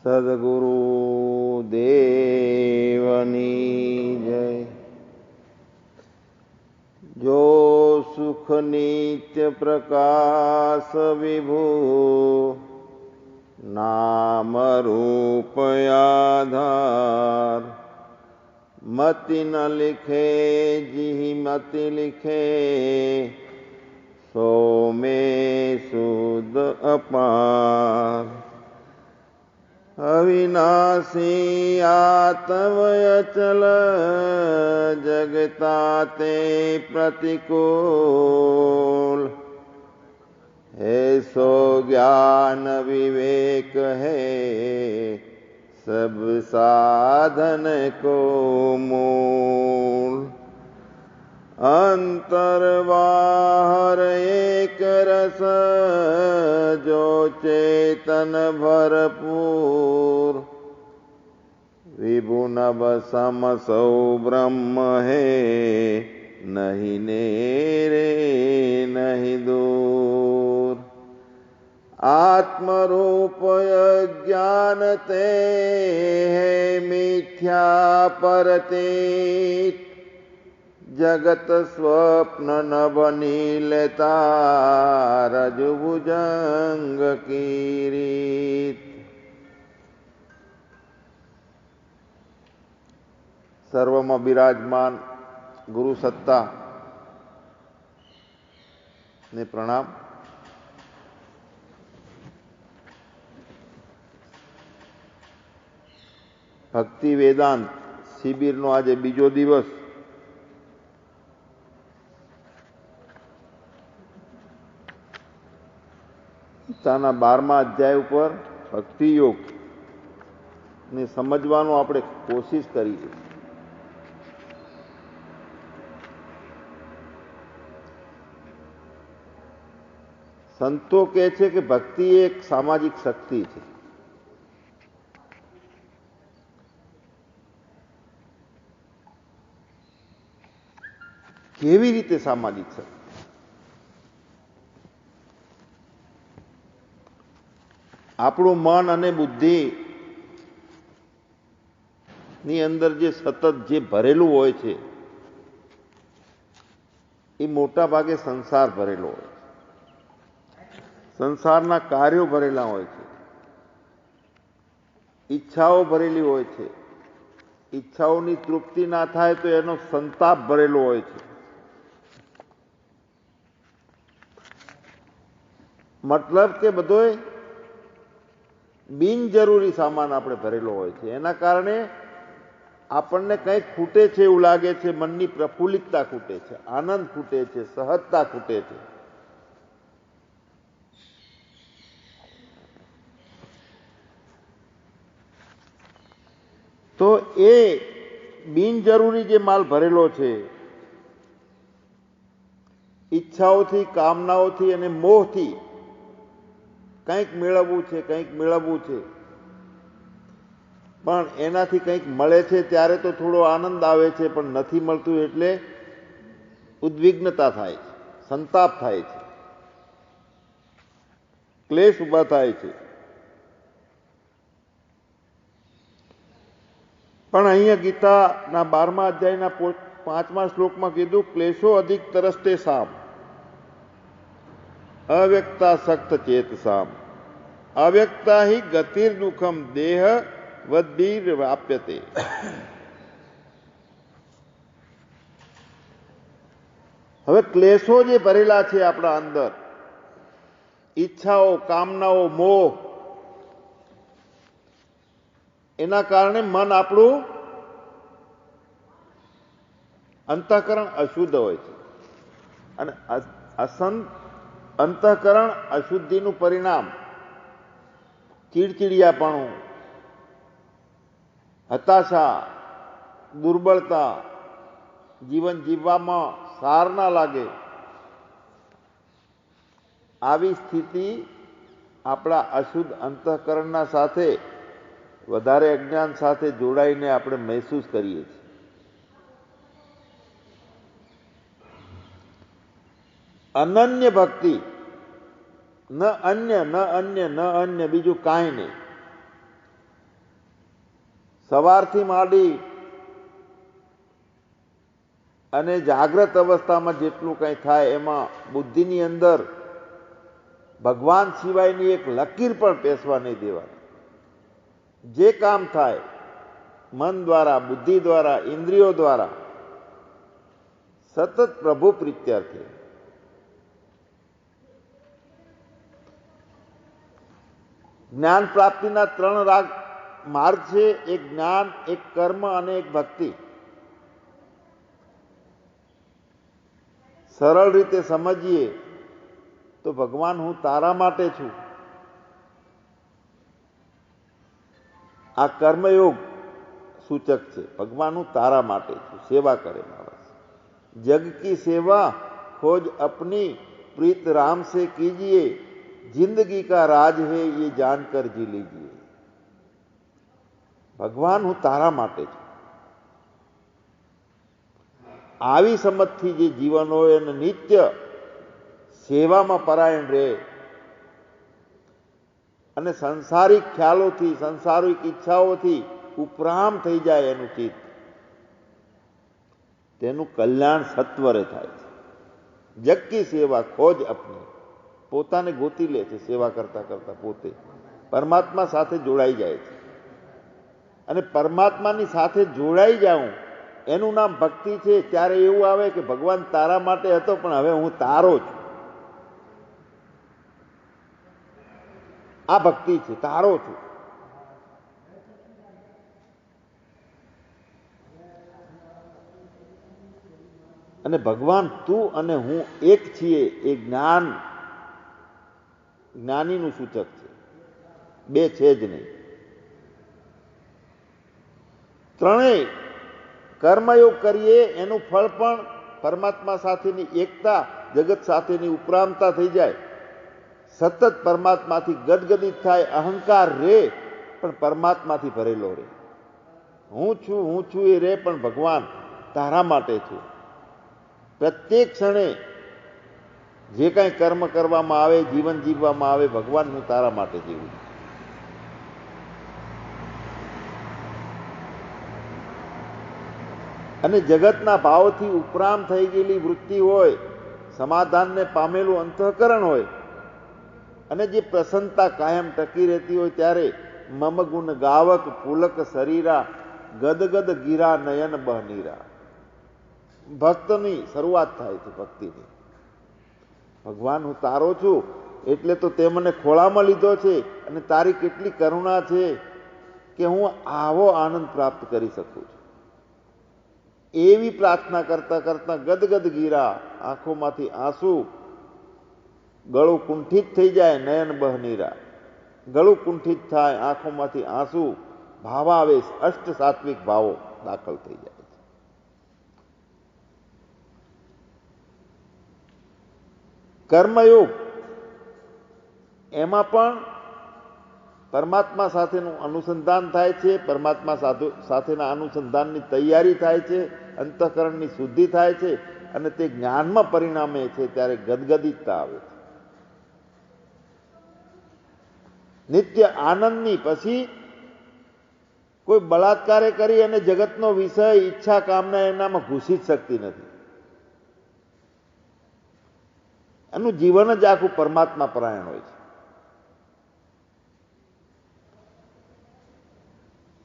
સદગુરુ દેવની જય। જો સુખ નિત્ય પ્રકાશ વિભુ નામ રૂપ આધાર મતિ ન લિખે જી મતિ લિખે સો મેં શુદ્ધ અપાર અવિનાશી આત્મયચલ જગતા તે પ્રતિકૂલ હે સો જ્ઞાન વિવેક હે સબ સાધન કો મૂલ अंतर बाहर एक रस जो चेतन भरपूर विभु नभ सम सौ ब्रह्म है नहीं नेरे नहीं दूर आत्मरूप ज्ञान ते है मिथ्या परतीत जगत स्वप्न न बनी लेता रजभुजंग की रीत। सर्वમાં બિરાજમાન ગુરુ સત્તા ને પ્રણામ। ભક્તિ વેદાંત શિબિરનો આજે બીજો દિવસ। ગીતાના 12મા અધ્યાય ઉપર ભક્તિ યોગ ને સમજવાનો આપણે કોશિશ કરીએ। સંતો કહે છે કે ભક્તિ એક સામાજિક શક્તિ છે। કેવી રીતે સામાજિક શક્તિ? આપણું મન અને બુદ્ધિ ની અંદર જે સતત જે ભરેલું હોય છે એ મોટા ભાગે સંસાર ભરેલો હોય છે, સંસારના કાર્યો ભરેલા હોય છે, ઈચ્છાઓ ભરેલી હોય છે। ઈચ્છાઓની તૃપ્તિ ના થાય તો એનો સંતાપ ભરેલો હોય છે। મતલબ કે બધોય બિનજરૂરી સામાન આપણે ભરેલો હોય છે। એના કારણે આપણને કંઈક ખૂટે છે એવું લાગે છે। મનની પ્રફુલ્લિતતા ખૂટે છે, આનંદ ખૂટે છે, સહજતા ખૂટે છે। તો એ બિનજરૂરી જે માલ ભરેલો છે, ઈચ્છાઓથી, કામનાઓથી અને મોહથી કંઈક મેળવવું છે, કંઈક મેળવવું છે, પણ એનાથી કંઈક મળે છે ત્યારે તો થોડો આનંદ આવે છે, પણ નથી મળતું એટલે ઉદ્વિગ્નતા થાય છે, સંતાપ થાય છે, ક્લેશ ઊભા થાય છે। પણ અહીંયા ગીતાના 12મા અધ્યાયના 5મા શ્લોકમાં કીધું ક્લેશો અધિક તરસ્તે સામ અવ્યક્તા સક્ત ચેતસામ અવ્યક્તા હિ ગતિર દુઃખમ દેહ વદ્ભીર વ્યાપ્યતે। હવે ક્લેશો જે ભરેલા છે આપણા અંદર, ઈચ્છાઓ, કામનાઓ, મોહ, એના કારણે મન આપણું અંતઃકરણ અશુદ્ધ હોય છે। અને અંતઃકરણ અશુદ્ધિનું પરિણામ ચીડચીડિયાપણું, હતાશા, દુર્બળતા, જીવન જીવવામાં સાર ના લાગે, આવી સ્થિતિ આપણા અશુદ્ધ અંતઃકરણના સાથે વધારે અજ્ઞાન સાથે જોડાઈને આપણે મહેસૂસ કરીએ છીએ. અનન્ય ભક્તિ, ન અન્ય બીજું કાંઈ નહીં. સવારથી માંડી અને જાગ્રત અવસ્થામાં જેટલું કંઈ થાય એમાં બુદ્ધિની અંદર ભગવાન સિવાયની એક લકીર પણ પેસવા નહીં દેવાની. જે કામ થાય મન દ્વારા, બુદ્ધિ દ્વારા, ઇન્દ્રિયો દ્વારા સતત પ્રભુ પ્રીત્યર્થે. જ્ઞાન પ્રાપ્તિના 3 માર્ગ છે. એક જ્ઞાન, એક કર્મ અને એક ભક્તિ. સરળ રીતે સમજીએ તો ભગવાન હું તારા માટે છું, આ કર્મયોગ સૂચક છે. ભગવાન હું તારા માટે છું, સેવા કરે માણસ. જગ કી સેવા खोज अपनी प्रीत राम से कीजिए, जिंदगी का राज है ये जानकर जी लीजिए. ભગવાન હું તારા માટે છું. આવી સમજથી જે જીવન હોય અને નિત્ય સેવામાં પરાયણ રહે અને સંસારિક ખ્યાલોથી, સંસારિક ઈચ્છાઓથી ઉપરામ થઈ જાય એનું ચિત્ત, તેનું કલ્યાણ સત્વરે થાય છે. જગ કી સેવા ખોજ અપની, પોતાને ગોતી લે છે. સેવા કરતા કરતા પોતે પરમાત્મા સાથે જોડાઈ જાય છે. અને પરમાત્માની સાથે જોડાઈ જાઉં એનું નામ ભક્તિ છે. ત્યારે એવું આવે કે ભગવાન તારા માટે હતો પણ હવે હું તારો છું. આ ભક્તિ છે, તારો છું. અને ભગવાન તું અને હું એક છીએ એ જ્ઞાન, જ્ઞાનીનું સૂચક છે. બે છે જ નહીં. ત્રણેય કર્મયોગ કરીએ એનું ફળ પણ પરમાત્મા સાથેની એકતા, જગત સાથેની ઉપરામતા થઈ જાય. સતત પરમાત્માથી ગદગદિત થાય, અહંકાર રે પણ પરમાત્માથી ભરેલો રે. હું છું એ રે પણ ભગવાન તારા માટે છું. પ્રત્યેક ક્ષણે જે કાંઈ કર્મ કરવામાં આવે, જીવન જીવવામાં આવે, ભગવાન હું તારા માટે જીવું છું. અને જગતના ભાવથી ઉપરામ થઈ ગયેલી વૃત્તિ હોય, સમાધાનને પામેલું અંતઃકરણ હોય અને જે પ્રસન્નતા કાયમ ટકી રહેતી હોય, ત્યારે મમ ગુણ ગાવક પુલક શરીરા, ગદગદ ગીરા નયન બહનીરા. ભક્તની શરૂઆત થાય છે. ભક્તિની ભગવાન હું તારો છું એટલે તો તે મને ખોળામાં લીધો છે અને તારી કેટલી કરુણા છે કે હું આવો આનંદ પ્રાપ્ત કરી શકું છું. એવી પ્રાર્થના કરતા કરતા ગદગદ ગીરા, આંખોમાંથી આંસુ, ગળું કુંઠિત થઈ જાય, નયન બહનીરા. ગળું કુંઠિત થાય, આંખોમાંથી આંસુ, ભાવાવેશ, અષ્ટ સાત્વિક ભાવો દાખલ થઈ જાય. કર્મયોગ એમાં પણ પરમાત્મા સાથેનું અનુસંધાન થાય છે. પરમાત્મા સાથેના અનુસંધાનની તૈયારી થાય છે. અંતઃકરણની શુદ્ધિ થાય છે અને તે જ્ઞાનમાં પરિણામે છે. ત્યારે ગદગદિતતા આવે છે. નિત્ય આનંદની પછી કોઈ બળાત્કારે કરી અને જગતનો વિષય, ઈચ્છા, કામના એનામાં ઘૂસી જ શકતી નથી. એનું જીવન જ આખું પરમાત્મા પરાયણ હોય છે.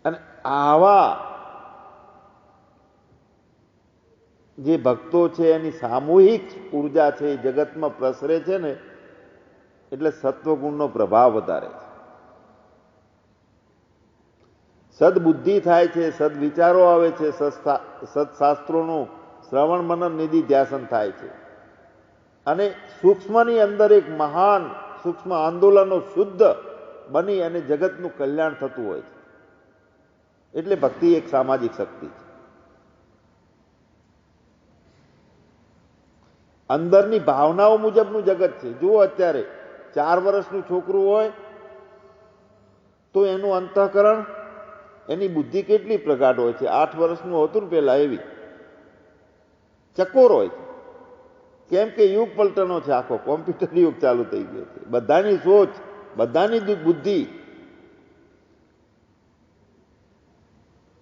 અને આવા જે ભક્તો છે એની સામૂહિક ઉર્જા છે એ જગતમાં પ્રસરે છે ને, એટલે સત્વગુણનો પ્રભાવ વધારે છે. સદબુદ્ધિ થાય છે, સદવિચારો આવે છે, સત્શાસ્ત્રોનું શ્રવણ મનન નિધિ ધ્યાસન થાય છે અને સૂક્ષ્મની અંદર એક મહાન સૂક્ષ્મ આંદોલનો શુદ્ધ બની અને જગતનું કલ્યાણ થતું હોય છે. એટલે ભક્તિ એક સામાજિક શક્તિ છે. અંદરની ભાવનાઓ મુજબનું જગત છે. જુઓ, અત્યારે 4 વર્ષનું છોકરું હોય તો એનું અંતઃકરણ, એની બુદ્ધિ કેટલી પ્રગાઢ હોય છે. 8 વર્ષનું હતું ને પેલા, એવી ચકોર હોય છે. કેમ કે યુગ પલટનો છે, આખો કોમ્પ્યુટર યુગ ચાલુ થઈ ગયો છે. બધાની સોચ, બધાની બુદ્ધિ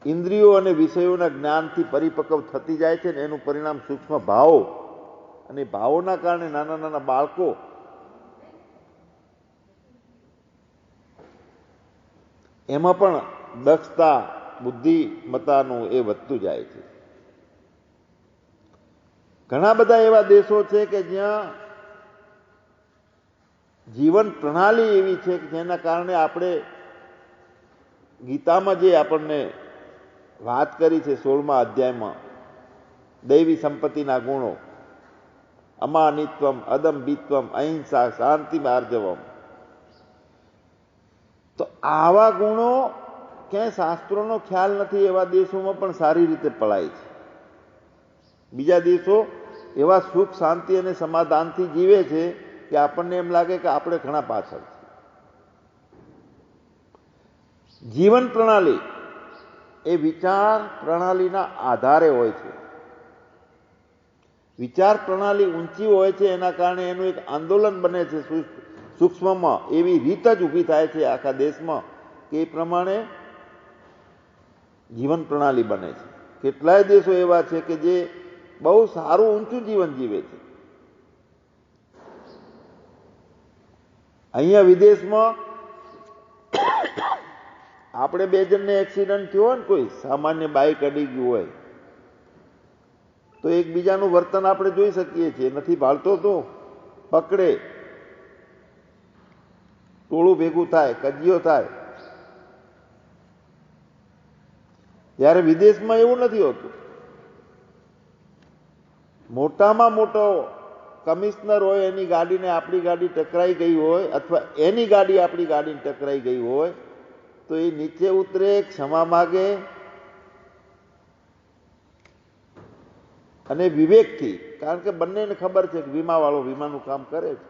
ઇન્દ્રિયો અને વિષયોના જ્ઞાનથી પરિપક્વ થતી જાય છે ને એનું પરિણામ સૂક્ષ્મ ભાવો, અને ભાવોના કારણે નાના નાના બાળકો એમાં પણ દક્ષતા, બુદ્ધિમત્તાનું એ વધતું જાય છે. ઘણા બધા એવા દેશો છે કે જ્યાં જીવન પ્રણાલી એવી છે કે જેના કારણે આપણે ગીતામાં જે આપણને વાત કરી છે 16મા અધ્યાયમાં, દૈવી સંપત્તિના ગુણો, અમાનિત્વમ, અદંભિત્વમ, અહિંસા, શાંતિ, આર્જવમ, તો આવા ગુણો ક્યાંય શાસ્ત્રોનો ખ્યાલ નથી એવા દેશોમાં પણ સારી રીતે પળાય છે. બીજા દેશો એવા સુખ, શાંતિ અને સમાધાનથી જીવે છે કે આપણને એમ લાગે કે આપણે ઘણા પાછળ છે. જીવન પ્રણાલી એ વિચાર પ્રણાલીના આધારે હોય છે. વિચાર પ્રણાલી ઊંચી હોય છે એના કારણે એનું એક આંદોલન બને છે સૂક્ષ્મમાં. એવી રીત જ ઊભી થાય છે આખા દેશમાં કે એ પ્રમાણે જીવન પ્રણાલી બને છે. કેટલાય દેશો એવા છે કે જે બહુ સારું ઊંચું જીવન જીવે છે. અહીંયા વિદેશમાં આપણે 2 જણને એક્સિડન્ટ થયો હોય ને, કોઈ સામાન્ય બાઇક અડી ગયું હોય તો એકબીજાનું વર્તન આપણે જોઈ શકીએ છીએ. નથી ભાળતો તો પકડે, ટોળું ભેગું થાય, કજિયો થાય. જ્યારે વિદેશમાં એવું નથી હોતું. મોટામાં મોટો કમિશનર હોય, એની ગાડીને આપણી ગાડી ટકરાઈ ગઈ હોય, અથવા એની ગાડી આપણી ગાડીને ટકરાઈ ગઈ હોય તો એ નીચે ઉતરે, ક્ષમા માગે અને વિવેકથી, કારણ કે બંનેને ખબર છે કે વીમાવાળો વીમાનું કામ કરે છે,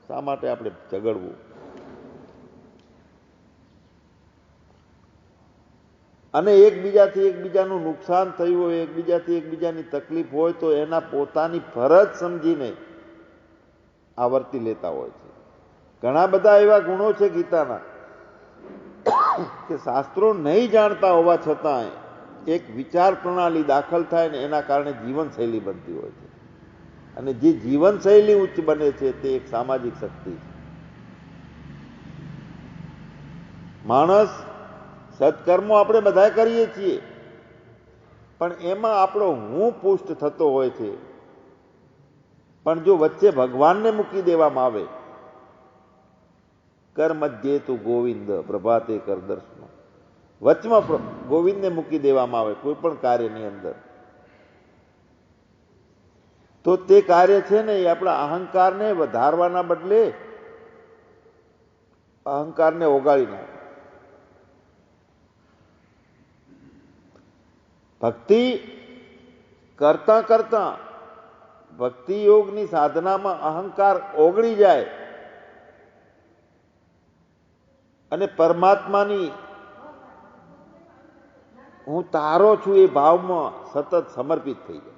શા માટે આપણે ઝઘડવું. અને એકબીજાથી એકબીજાનું નુકસાન થયું હોય, એકબીજાથી એકબીજાની તકલીફ હોય તો એના પોતાની ફરજ સમજીને આવર્તી લેતા હોય છે. ઘણા બધા એવા ગુણો છે ગીતાના કે શાસ્ત્રો નહીં જાણતા હોવા છતાં એક વિચાર પ્રણાલી દાખલ થાય ને એના કારણે જીવનશૈલી બનતી હોય છે. અને જે જીવનશૈલી ઉચ્ચ બને છે તે એક સામાજિક શક્તિ છે. માણસ સત્કર્મો આપણે બધા કરીએ છીએ, પણ એમાં આપણો હું પુષ્ટ થતો હોય છે. પણ જો વચ્ચે ભગવાનને મૂકી દેવામાં આવે, કર મધ્યે તું ગોવિંદ પ્રભાતે કર દર્શન, વચમાં ગોવિંદને મૂકી દેવામાં આવે કોઈ પણ કાર્યની અંદર, તો તે કાર્ય છે ને એ આપણા અહંકારને વધારવાના બદલે અહંકારને ઓગાળી નાખે. ભક્તિ કરતા કરતા ભક્તિ યોગની સાધનામાં અહંકાર ઓગળી જાય અને પરમાત્માની હું તારો છું એ ભાવમાં સતત સમર્પિત થઈ જાય.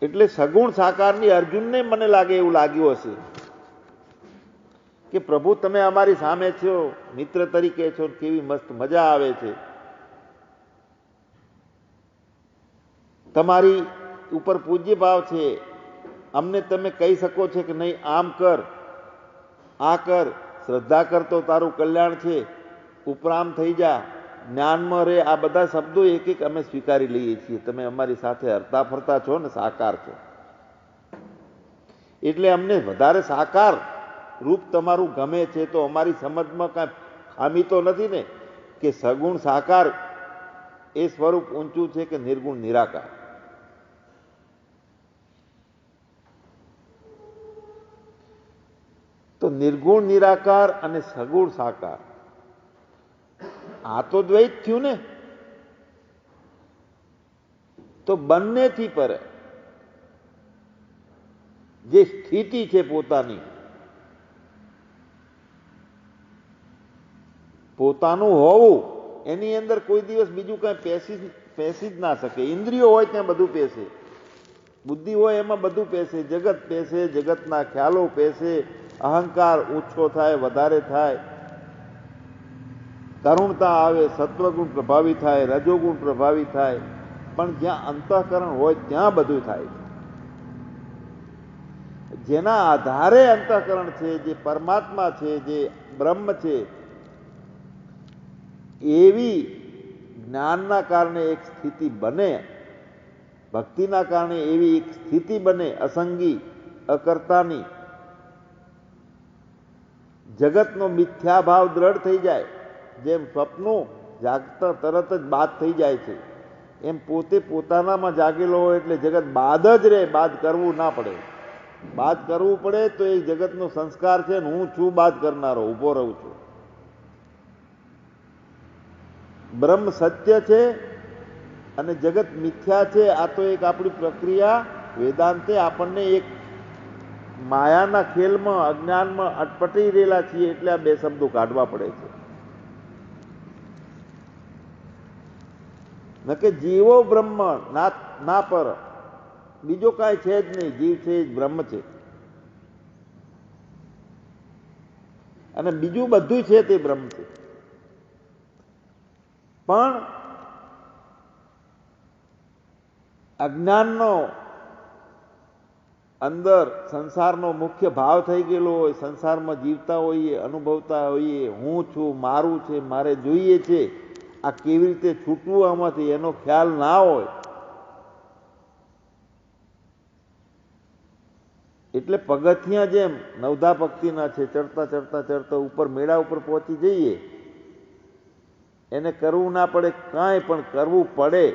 એટલે સગુણ સાકારની અર્જુનને મને લાગે એવું લાગ્યું હશે કે પ્રભુ તમે અમારી સામે છો, મિત્ર તરીકે છો, કેવી મસ્ત મજા આવે છે, તમારી ઉપર પૂજ્ય ભાવ છે, અમને તમે કહી શકો છો કે નહીં આમ કર, આ કર, શ્રદ્ધા કર તો તારું કલ્યાણ છે, ઉપરામ થઈ જા, જ્ઞાનમાં રહે, આ બધા શબ્દો એક એક અમે સ્વીકારી લઈએ છીએ. તમે અમારી સાથે હરતા ફરતા છો ને, સાકાર છો, એટલે અમને વધારે સાકાર રૂપ તમારું ગમે છે. તો અમારી સમજમાં કાંઈ ખામી તો નથી ને કે સગુણ સાકાર એ સ્વરૂપ ઊંચું છે કે નિર્ગુણ નિરાકાર? તો નિર્ગુણ નિરાકાર અને સગુણ સાકાર આ તો દ્વૈત થયું ને. તો બંનેથી પરે જે સ્થિતિ છે પોતાની, પોતાનું હોવું, એની અંદર કોઈ દિવસ બીજું કઈ પેસી જ ના શકે. ઇન્દ્રિયો હોય ત્યાં બધું પેસે, બુદ્ધિ હોય એમાં બધું પેસે, જગત પેસે, જગતના ખ્યાલો પેસે, અહંકાર ઓછો થાય, વધારે થાય, કરુણતા આવે, સત્વગુણ પ્રભાવી થાય, રજોગુણ પ્રભાવી થાય. પણ જ્યાં અંતઃકરણ હોય ત્યાં બધું થાય. જેના આધારે અંતઃકરણ છે, જે પરમાત્મા છે, જે બ્રહ્મ છે, એવી જ્ઞાનના કારણે એક સ્થિતિ બને, ભક્તિના કારણે એવી એક સ્થિતિ બને અસંગી, અકર્તાની. જગતનો મિથ્યા ભાવ દ્રઢ થઈ જાય. જેમ સ્વપ્નું જાગતા તરત જ બાદ થઈ જાય છે, એમ પોતે પોતાનામાં જાગેલો હોય એટલે જગત બાદ જ રહે, બાદ કરવું ના પડે. બાદ કરવું પડે તો એ જગતનો સંસ્કાર છે ને હું છું બાદ કરનારો, ઊભો રહું છું. બ્રહ્મ સત્ય છે અને જગત મિથ્યા છે. આ તો એક આપણી પ્રક્રિયા વેદાંતે આપણને એક માયાના ખેલમાં, અજ્ઞાનમાં અટપટી રહેલા છીએ એટલે આ બે શબ્દો કાઢવા પડે છે. ન કે જીવો બ્રહ્મ ના પર, બીજો કાંઈ છે જ નહીં. જીવ છે જ બ્રહ્મ છે અને બીજું બધું છે તે બ્રહ્મ છે. પણ અજ્ઞાનનો અંદર સંસારનો મુખ્ય ભાવ થઈ ગયેલો હોય, સંસારમાં જીવતા હોઈએ, અનુભવતા હોઈએ, હું છું, મારું છે, મારે જોઈએ છે, આ કેવી રીતે છૂટવું આમાંથી એનો ખ્યાલ ના હોય. એટલે પગથિયા જેમ નવધા ભક્તિના છે, ચડતા ચડતા ચડતા ઉપર મેળા ઉપર પહોંચી જઈએ, એને કરવું ના પડે કાંઈ, પણ કરવું પડે.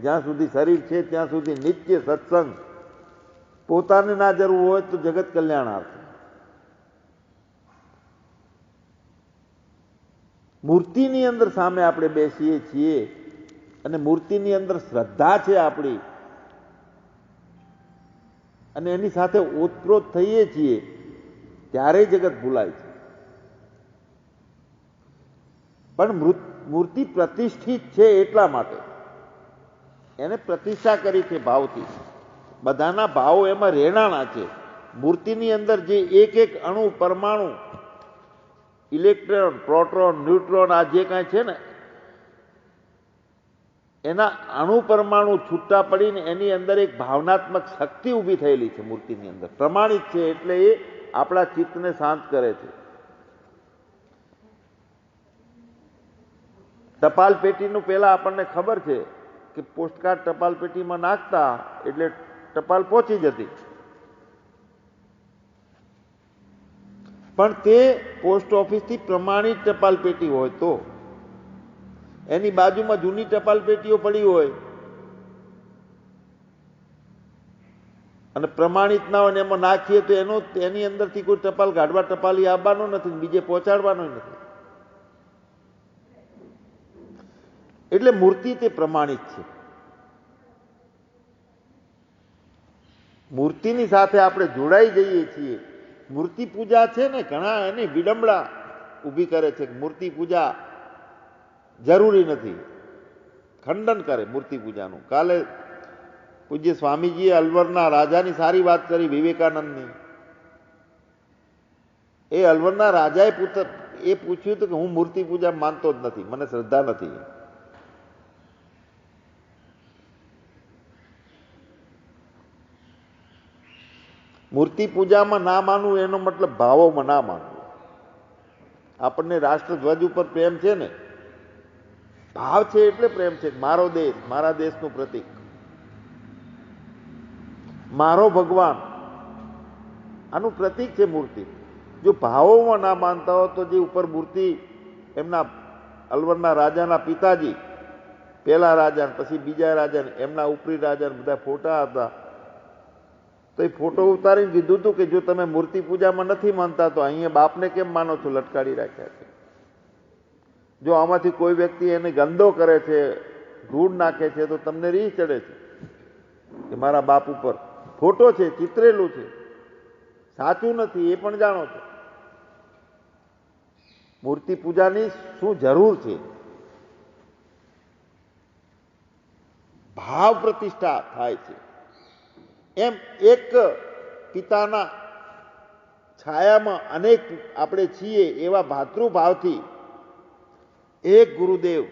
જ્યાં સુધી શરીર છે ત્યાં સુધી નિત્ય સત્સંગ. પોતાને ના જરૂર હોય તો જગત કલ્યાણાર્થ. મૂર્તિની અંદર સામે આપણે બેસીએ છીએ અને મૂર્તિની અંદર શ્રદ્ધા છે આપણી અને એની સાથે ઓતપ્રોત થઈએ છીએ ત્યારે જગત ભૂલાય છે. પણ મૂર્તિ પ્રતિષ્ઠિત છે એટલા માટે એને પ્રતિષ્ઠા કરી છે ભાવથી. બધાના ભાવો એમાં રહેણાણા છે. મૂર્તિની અંદર જે એક એક અણુ, પરમાણુ, ઇલેક્ટ્રોન, પ્રોટોન, ન્યુટ્રોન, આ જે કાંઈ છે ને, એના અણુ પરમાણુ છૂટા પડીને એની અંદર એક ભાવનાત્મક શક્તિ ઊભી થયેલી છે મૂર્તિની અંદર. પ્રમાણિત છે એટલે એ આપણા ચિત્તને શાંત કરે છે. ટપાલ પેટીનું પહેલા આપણને ખબર છે કે પોસ્ટકાર્ડ ટપાલ પેટીમાં નાખતા એટલે ટપાલ પહોંચી જતી. પણ તે પોસ્ટ ઓફિસથી પ્રમાણિત ટપાલ પેટી હોય તો, એની બાજુમાં જૂની ટપાલ પેટીઓ પડી હોય અને પ્રમાણિત ના હોય ને એમાં નાખીએ તો એની અંદરથી કોઈ ટપાલ કાઢવા, ટપાલી આવવાનો નથી, બીજે પહોંચાડવાનો નથી. એટલે મૂર્તિ તે પ્રમાણિત છે. મૂર્તિની સાથે આપણે જોડાઈ જઈએ છીએ. મૂર્તિ પૂજા છે ને, ઘણા એની વિડંબણા ઊભી કરે છે કે મૂર્તિ પૂજા જરૂરી નથી, ખંડન કરે મૂર્તિ પૂજાનું. કાલે પૂજ્ય સ્વામીજીએ અલવરના રાજાની સારી વાત કરી, વિવેકાનંદની. એ અલવરના રાજાએ પૂછ્યું હતું કે હું મૂર્તિ પૂજા માનતો જ નથી, મને શ્રદ્ધા નથી. મૂર્તિ પૂજામાં ના માનવું એનો મતલબ ભાવોમાં ના માનવું. આપણને રાષ્ટ્રધ્વજ ઉપર પ્રેમ છે ને, ભાવ છે એટલે પ્રેમ છે. મારો દેશ, મારા દેશનું પ્રતીક, મારો ભગવાન, આનું પ્રતીક છે મૂર્તિ. જો ભાવોમાં ના માનતા હો તો જે ઉપર મૂર્તિ, એમના અલવરના રાજાના પિતાજી, પહેલા રાજા પછી બીજા રાજા, એમના ઉપરી રાજા બધા ફોટા હતા. તો એ ફોટો ઉતારીને કીધું હતું કે જો તમે મૂર્તિ પૂજામાં નથી માનતા તો અહીંયા બાપને કેમ માનો છો, લટકાડી રાખ્યા છે. જો આમાંથી કોઈ વ્યક્તિ એને ગંદો કરે છે, ધૂળ નાખે છે તો તમને રીહ ચડે છે. કે મારા બાપ ઉપર ફોટો છે, ચિતરેલું છે, સાચું નથી એ પણ જાણો છો. મૂર્તિ પૂજાની શું જરૂર છે? ભાવ પ્રતિષ્ઠા થાય છે. એમ એક પિતાના છાયામાં અનેક આપણે છીએ એવા ભાતૃભાવથી એક ગુરુદેવ,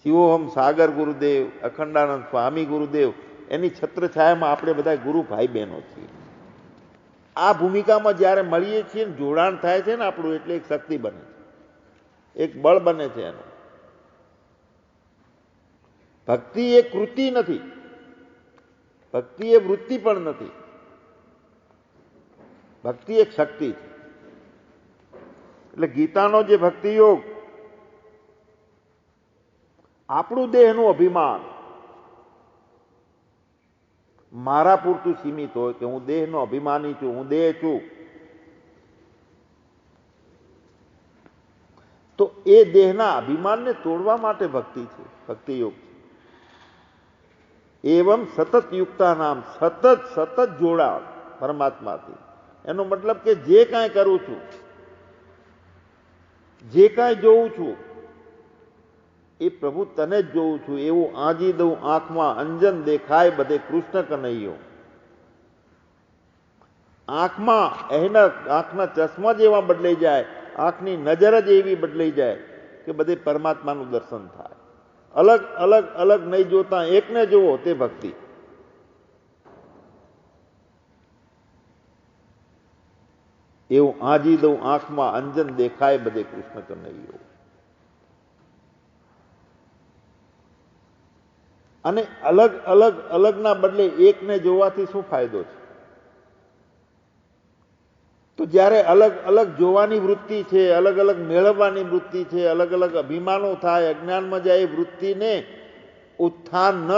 શિવોહમ સાગર ગુરુદેવ, અખંડાનંદ સ્વામી ગુરુદેવ, એની છત્રછાયામાં આપણે બધા ગુરુ ભાઈ બહેનો છીએ. આ ભૂમિકામાં જ્યારે મળીએ છીએ ને જોડાણ થાય છે ને આપણું, એટલે એક શક્તિ બને છે, એક બળ બને છે એનું. ભક્તિ એ કૃતિ નથી, ભક્તિ એ વૃત્તિ પણ નથી, ભક્તિ એક શક્તિ છે. એટલે ગીતાનો જે ભક્તિ યોગ આપણું દેહનું અભિમાન મારા પૂરતું સીમિત હોય કે હું દેહનો અભિમાની છું, હું દેહ છું, તો એ દેહના અભિમાનને તોડવા માટે ભક્તિ છે, ભક્તિ યોગ છે. એવમ સતત યુક્તા નામ, સતત સતત જોડાણ પરમાત્માથી. એનો મતલબ કે જે કાંઈ કરું છું, જે કાંઈ જોઉં છું, એ પ્રભુ તને જ જોઉં છું એવું આંજી દઉં આંખમાં, અંજન દેખાય બધે કૃષ્ણ કનૈયો. આંખમાં એના આંખના ચશ્મા જ એવા બદલાઈ જાય, આંખની નજર જ એવી બદલાઈ જાય કે બધે પરમાત્માનું દર્શન થાય. અલગ અલગ અલગ નહીં જોતા એકને જોવો તે ભક્તિ. એવું આંજી દઉં આંખમાં, અંજન દેખાય બધે કૃષ્ણ કનૈયો. અને અલગ અલગ અલગના બદલે એકને જોવાથી શું ફાયદો છે? તો જ્યારે અલગ અલગ જોવાની વૃત્તિ છે, અલગ અલગ મેળવવાની વૃત્તિ છે, અલગ અલગ અભિમાનો થાય, અજ્ઞાનમાં જાય, એ વૃત્તિને ઉત્થાન ન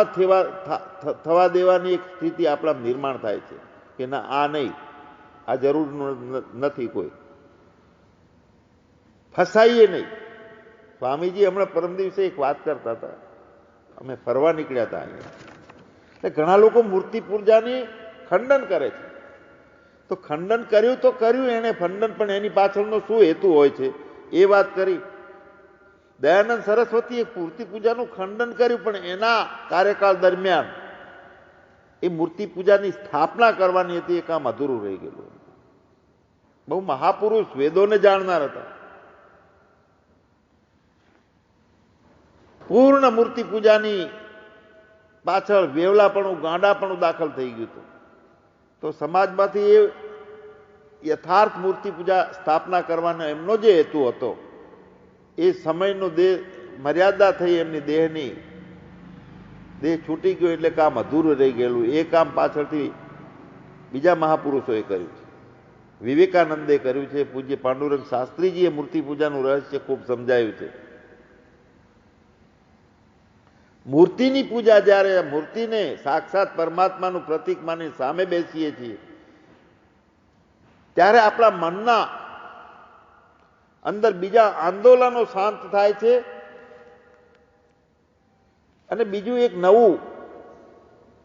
થવા દેવાની એક સ્થિતિ આપણા નિર્માણ થાય છે કે ના, આ નહીં, આ જરૂર નથી, કોઈ ફસાઈએ નહીં. સ્વામીજી હમણાં પરમ દિવસે એક વાત કરતા હતા, અમે ફરવા નીકળ્યા હતા અહીંયા, એટલે ઘણા લોકો મૂર્તિ પૂજાની ખંડન કરે છે. તો ખંડન કર્યું તો કર્યું એને ખંડન, પણ એની પાછળનો શું હેતુ હોય છે એ વાત કરી. દયાનંદ સરસ્વતીએ મૂર્તિ પૂજાનું ખંડન કર્યું, પણ એના કાર્યકાળ દરમિયાન એ મૂર્તિ પૂજાની સ્થાપના કરવાની હતી, એ કામ અધૂરું રહી ગયેલું. બહુ મહાપુરુષ, વેદોને જાણનાર હતા. પૂર્ણ મૂર્તિ પૂજાની પાછળ વેવલાપણું, ગાંડાપણું દાખલ થઈ ગયું હતું. તો સમાજમાંથી એ યથાર્થ મૂર્તિ પૂજા સ્થાપના કરવાનો એમનો જે હેતુ હતો, એ સમયનો દેહ મર્યાદા થઈ, એમની દેહની દેહ છૂટી ગયો, એટલે કામ અધૂરું રહી ગયેલું. એ કામ પાછળથી બીજા મહાપુરુષોએ કર્યું છે. વિવેકાનંદે કર્યું છે, પૂજ્ય પાંડુરંગ શાસ્ત્રીજીએ મૂર્તિ પૂજાનું રહસ્ય ખૂબ સમજાયું છે. મૂર્તિની પૂજા, જ્યારે મૂર્તિને સાક્ષાત પરમાત્માનું પ્રતીક માની સામે બેસીએ છીએ, ત્યારે આપણા મનના અંદર બીજા આંદોલનો શાંત થાય છે, અને બીજું એક નવું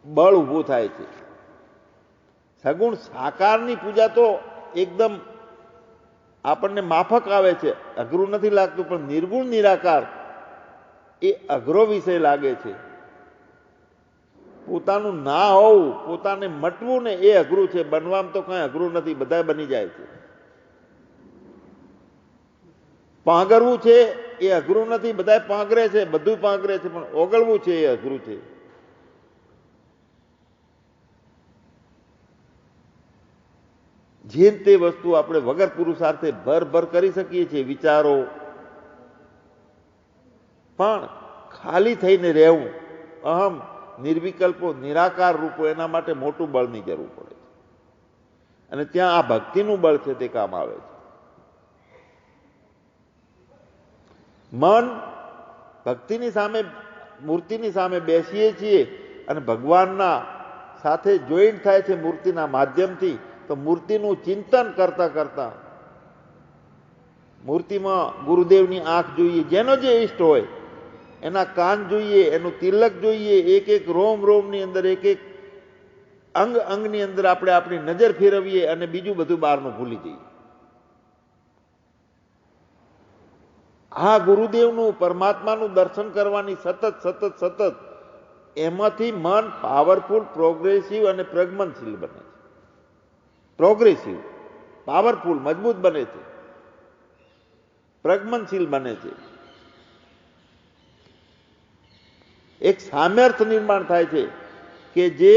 બળ ઊભું થાય છે. સગુણ સાકારની પૂજા તો એકદમ આપણને માફક આવે છે, અઘરું નથી લાગતું, પણ નિર્ગુણ નિરાકાર એ અઘરો વિષય લાગે છે. પોતાનું ના હોવું, પોતાને મટવું ને એ અઘરું છે. બનવામાં તો કઈ અઘરું નથી, બધા બની જાય છે. પાંગરવું છે એ અઘરું નથી, બધા પાંગરે છે, બધું પાંગરે છે, પણ ઓગળવું છે એ અઘરું છે. જે તે વસ્તુ આપણે વગર પુરુષાર્થે ભર કરી શકીએ છીએ, વિચારો, પણ ખાલી થઈને રહેવું, અહમ, નિર્વિકલ્પો, નિરાકાર રૂપો, એના માટે મોટું બળની જરૂર પડે છે. અને ત્યાં આ ભક્તિનું બળ છે તે કામ આવે છે. મન ભક્તિની સામે, મૂર્તિની સામે બેસીએ છીએ અને ભગવાનના સાથે જોઈન્ટ થાય છે મૂર્તિના માધ્યમથી. તો મૂર્તિનું ચિંતન કરતા કરતા મૂર્તિમાં ગુરુદેવની આંખ જોઈએ, જેનો જે ઈષ્ટ હોય એના કાન જોઈએ, એનું તિલક જોઈએ, એક એક રોમ રોમની અંદર, એક એક અંગ અંગની અંદર આપણે આપણી નજર ફેરવીએ અને બીજું બધું બહારનું ભૂલી જઈએ. આ ગુરુદેવનું, પરમાત્માનું દર્શન કરવાની સતત એમાંથી મન પાવરફુલ, પ્રોગ્રેસિવ અને પ્રજ્ઞનશીલ બને છે. પ્રોગ્રેસિવ, પાવરફુલ, મજબૂત બને છે, પ્રજ્ઞનશીલ બને છે. એક સામર્થ્ય નિર્માણ થાય છે કે જે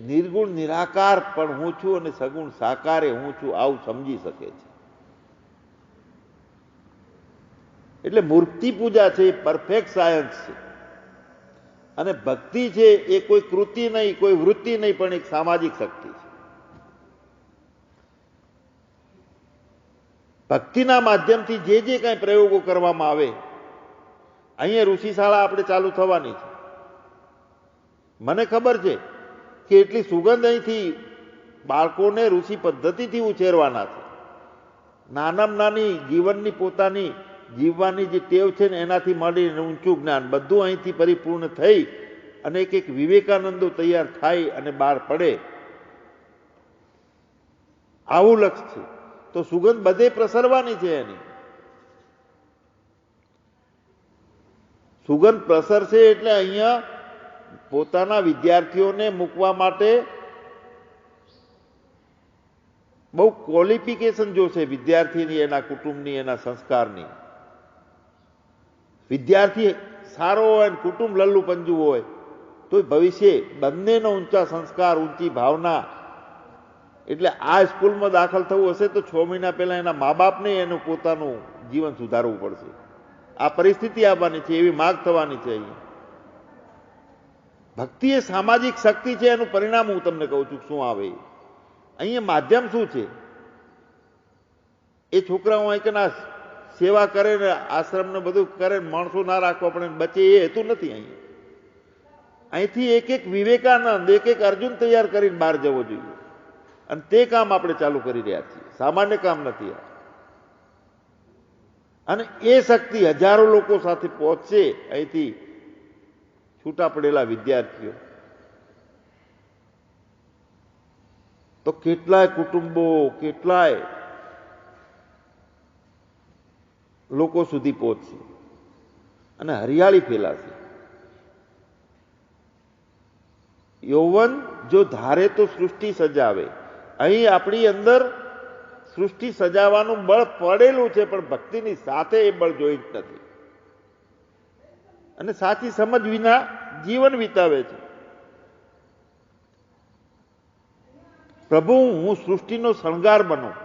નિર્ગુણ નિરાકાર પણ હું છું અને સગુણ સાકારે હું છું આવું સમજી શકે છે. એટલે મૂર્તિ પૂજા છે એ પરફેક્ટ સાયન્સ છે. અને ભક્તિ છે એ કોઈ કૃતિ નહીં, કોઈ વૃત્તિ નહીં, પણ એક સામાજિક શક્તિ છે. ભક્તિના માધ્યમથી જે જે કાંઈ પ્રયોગો કરવામાં આવે, અહીંયા ઋષિશાળા આપણે ચાલુ થવાની છે. મને ખબર છે કે એટલી સુગંધ અહીંથી બાળકોને ઋષિ પદ્ધતિથી ઉછેરવાના છે. નાનામાં નાની જીવનની પોતાની જીવવાની જે ટેવ છે ને એનાથી મળીને ઊંચું જ્ઞાન બધું અહીંથી પરિપૂર્ણ થઈ અને એક એક વિવેકાનંદો તૈયાર થાય અને બહાર પડે, આવું લક્ષ્ય છે. તો સુગંધ બધે પ્રસરવાની છે. એની સુગંધ પ્રસરશે એટલે અહીંયા પોતાના વિદ્યાર્થીઓને મૂકવા માટે બહુ ક્વોલિફિકેશન જોશે, વિદ્યાર્થીની, એના કુટુંબની, એના સંસ્કારની. વિદ્યાર્થી સારો હોય અને કુટુંબ લલ્લુ પંજુ હોય તો ભવિષ્ય બંનેનો ઊંચા સંસ્કાર, ઊંચી ભાવના. એટલે આ સ્કૂલમાં દાખલ થવું હશે તો 6 મહિના પહેલા એના મા બાપને એનું પોતાનું જીવન સુધારવું પડશે. આ પરિસ્થિતિ આવવાની છે, એવી માગ થવાની છે. અહીંયા ભક્તિ એ સામાજિક શક્તિ છે. એનું પરિણામ હું તમને કહું છું શું આવે. અહીંયા માધ્યમ શું છે? એ છોકરાઓ અહીં કે ના સેવા કરે ને આશ્રમને બધું કરે, માણસો ના રાખવા પડે બચે, એ હેતુ નથી. અહીંથી એક એક વિવેકાનંદ, એક એક અર્જુન તૈયાર કરીને બહાર જવો જોઈએ. અને તે કામ આપણે ચાલુ કરી રહ્યા છીએ. સામાન્ય કામ નથી આ. અને એ શક્તિ હજારો લોકો સાથે પહોંચશે અહીંથી છૂટા પડેલા વિદ્યાર્થીઓ. તો કેટલાય કુટુંબો, કેટલાય લોકો સુધી પહોંચશે અને હરિયાળી ફેલાશે. યૌવન જો ધારે તો સૃષ્ટિ સજાવે. અહીં આપણી અંદર સૃષ્ટિ સજાવવાનું બળ પડેલું છે, પણ ભક્તિની સાથે એ બળ જોઈ જ નથી અને સાચી સમજ વિના જીવન વિતાવે છે. પ્રભુ હું સૃષ્ટિનો શણગાર બનું.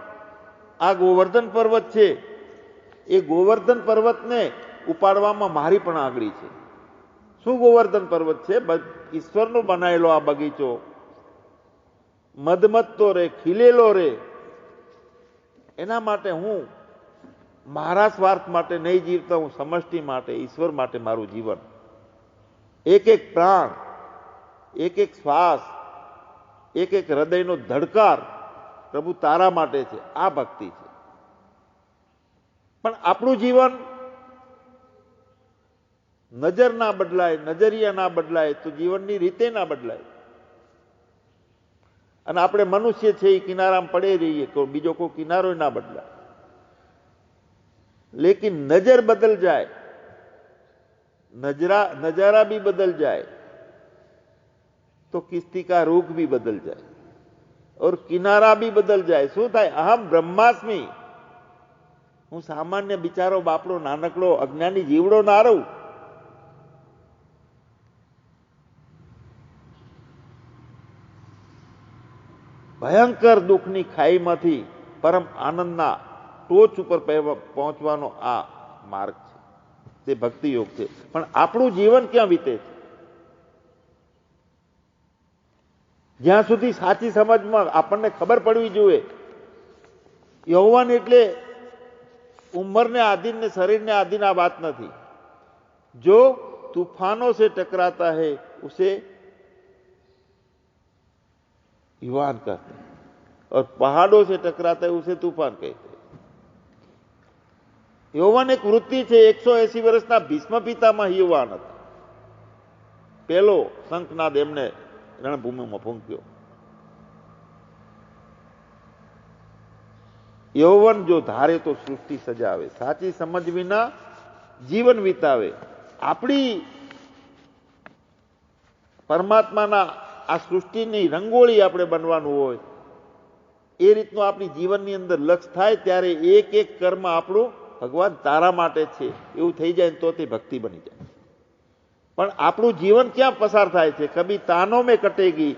આ ગોવર્ધન પર્વત છે, એ ગોવર્ધન પર્વતને ઉપાડવામાં મારી પણ આગળી છે. શું ગોવર્ધન પર્વત છે? ઈશ્વરનો બનાવેલો આ બગીચો મધમત્તો રે, ખીલેલો રે. એના માટે હું મારા સ્વાર્થ માટે નહીં જીવતા, હું સમષ્ટિ માટે, ઈશ્વર માટે મારું જીવન, એક એક પ્રાણ, એક એક શ્વાસ, એક એક હૃદયનો ધડકાર પ્રભુ તારા માટે છે. આ ભક્તિ છે. પણ આપણું જીવન નજર ના બદલાય, નજરિયા ના બદલાય તો જીવનની રીતે ના બદલાય. અને આપણે મનુષ્ય છે એ કિનારામાં પડે રહીએ, બીજો કોઈ કિનારો ના બદલાય. लेकिन नजर बदल जाए, नजारा भी बदल जाए तो किस्ती का रूख भी बदल जाए और किनारा भी बदल जाए. શું થાય? અહમ બ્રહ્માસ્મિ. હું સામાન્ય બિચારો બાપડો નાનકડો અજ્ઞાની જીવડો ના રહું. ભયંકર દુઃખની ખાઈમાંથી પરમ આનંદના ટોચ ઉપર પહોંચવાનો આ માર્ગ છે, તે ભક્તિ યોગ છે. પણ આપણું જીવન ક્યાં વીતે છે? જ્યાં સુધી સાચી સમજમાં આપણને ખબર પડવી જોઈએ, યૌવન એટલે ઉંમરને આધીન ને શરીરને આધીન આ વાત નથી. જો तूफानों से टकराता है उसे युवान कहते हैं और पहाड़ों से टकराता है उसे तूफान कहते हैं. યૌવન એક વૃત્તિ છે. 180 વર્ષના ભીષ્મ પિતામહ યુવાન હતા. પેલો શંખનાદ એમને રણભૂમિમાં ફૂંક્યો. યૌવન જો ધારે તો સૃષ્ટિ સજાવે, સાચી સમજ વિના જીવન વિતાવે. આપણી પરમાત્માના આ સૃષ્ટિની રંગોળી આપણે બનવાનું હોય, એ રીતનું આપણી જીવનની અંદર લક્ષ્ય થાય ત્યારે એક એક કર્મ આપણું ભગવાન તારા માટે છે એવું થઈ જાય તો તે ભક્તિ બની જાય. પણ આપણું જીવન ક્યાં પસાર થાય છે? કભી તાનો મેં કટેગી,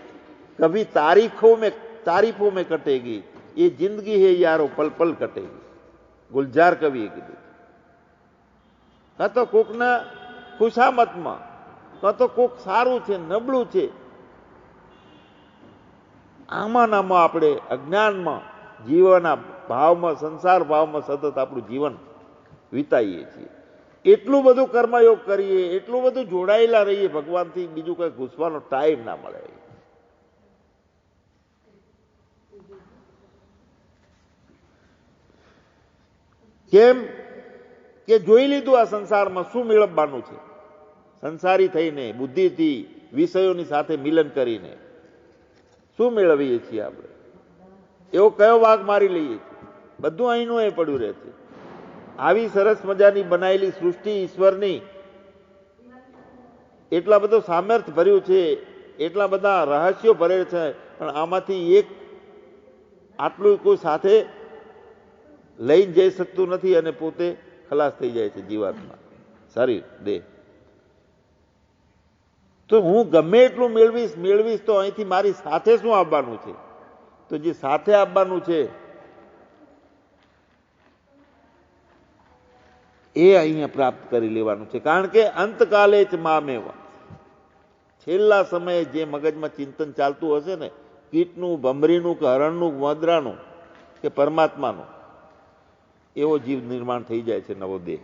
કભી તારીફો મેં કટેગી, એ જિંદગી હે યારો પલ પલ કટેગી. ગુલજાર કવિએ કીધું. કાં તો કોકના ખુશામતમાં, કાં તો કોક સારું છે, નબળું છે, આમાં નામાં આપણે અજ્ઞાનમાં જીવના ભાવમાં, સંસાર ભાવમાં સતત આપણું જીવન વિતાઈએ છીએ. એટલું બધું કર્મયોગ કરીએ, એટલું બધું જોડાયેલા રહીએ ભગવાનથી, બીજું કઈ ઘૂસવાનો ટાઈમ ના મળે. કેમ કે જોઈ લીધું આ સંસારમાં શું મેળવવાનું છે. સંસારી થઈને, બુદ્ધિથી, વિષયોની સાથે મિલન કરીને શું મેળવીએ છીએ આપણે? એવો કયો વાઘ મારી લઈએ છીએ? બધું અહીંનું એ પડ્યું રહે છે. આવી સરસ મજાની બનાવેલી સૃષ્ટિ ઈશ્વરની, એટલા બધું સામર્થ્ય ભર્યું છે, એટલા બધા રહસ્યો ભરેલ છે, પણ આમાંથી એક આટલું કોઈ સાથે લઈને જઈ શકતું નથી અને પોતે ખલાસ થઈ જાય છે જીવાત્મા, શરીર, દેહ. તો હું ગમે એટલું મેળવીશ તો અહીંથી મારી સાથે શું આવવાનું છે? તો જે સાથે આવવાનું છે એ અહીંયા પ્રાપ્ત કરી લેવાનું છે. કારણ કે અંતકાલે જ મામેવા, છેલ્લા સમયે જે મગજમાં ચિંતન ચાલતું હશે ને, કીટનું, ભમરીનું કે હરણનું, મદરાનું કે પરમાત્માનું, એવો જીવ નિર્માણ થઈ જાય છે, નવો દેહ.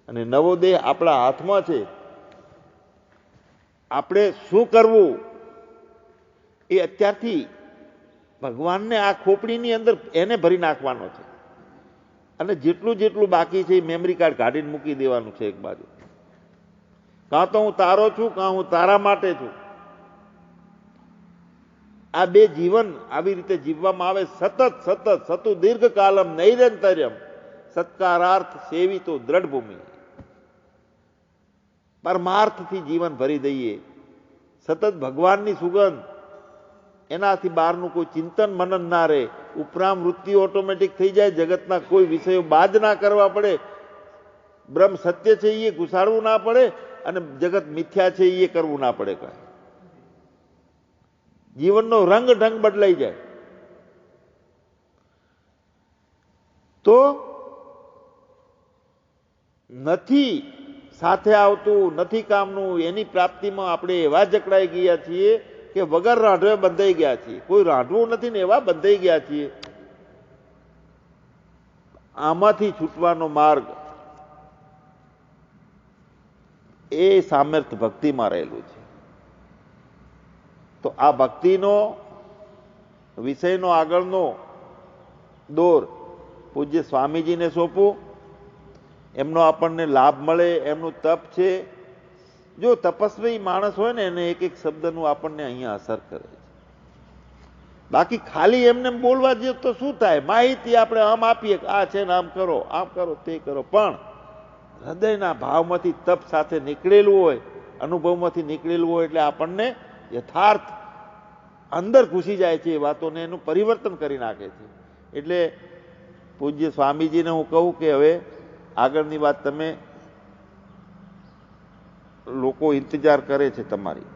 અને નવો દેહ આપણા હાથમાં છે. આપણે શું કરવું એ અત્યારથી ભગવાનને આ ખોપડીની અંદર એને ભરી નાખવાનો છે. અને જેટલું જેટલું બાકી છે એ મેમરી કાર્ડ કાઢીને મૂકી દેવાનું છે એક બાજુ. કાં તો હું તારો છું, કાં હું તારા માટે છું. આ બે જીવન આવી રીતે જીવવામાં આવે, સતત સતત સતુ દીર્ઘકાલમ નૈરંતર્યમ સત્કારાર્થ સેવિતો દ્રઢ ભૂમિ. પરમાર્થથી જીવન ભરી દઈએ, સતત ભગવાનની સુગંધ, એનાથી બહારનું કોઈ ચિંતન મનન ના રહે, ઉપરામ વૃત્તિ ઓટોમેટિક થઈ જાય, જગતના કોઈ વિષયો બાદ ના કરવા પડે, બ્રહ્મ સત્ય છે એ ઘુસાડવું ના પડે, અને જગત મિથ્યા છે એ કરવું ના પડે. કાંઈ જીવનનો રંગ ઢંગ બદલાઈ જાય. તો નથી સાથે આવતું, નથી કામનું, એની પ્રાપ્તિમાં આપણે એવા જકડાઈ ગયા છીએ કે વગર રાંઢવે બંધાઈ ગયા છીએ. કોઈ રાંધવું નથી ને એવા બંધાઈ ગયા છીએ. આમાંથી છૂટવાનો માર્ગ એ સામર્થ્ય ભક્તિમાં રહેલું છે. તો આ ભક્તિનો વિષયનો આગળનો દોર પૂજ્ય સ્વામીજીને સોંપવું, એમનો આપણને લાભ મળે, એમનું તપ છે. જો તપસ્વી માણસ હોય ને એને એક એક શબ્દનું આપણને અહીંયા અસર કરે છે. બાકી ખાલી એમને બોલવા જઈએ તો શું થાય? માહિતી આપણે આમ આપીએ, આ છે ને આમ કરો, તે કરો, પણ હૃદયના ભાવમાંથી તપ સાથે નીકળેલું હોય, અનુભવમાંથી નીકળેલું હોય, એટલે આપણને યથાર્થ અંદર ઘૂસી જાય છે એ વાતોને, એનું પરિવર્તન કરી નાખે છે. એટલે પૂજ્ય સ્વામીજીને હું કહું કે હવે આગળની વાત તમે, લોકો ઇંતજાર કરે છે તમારી.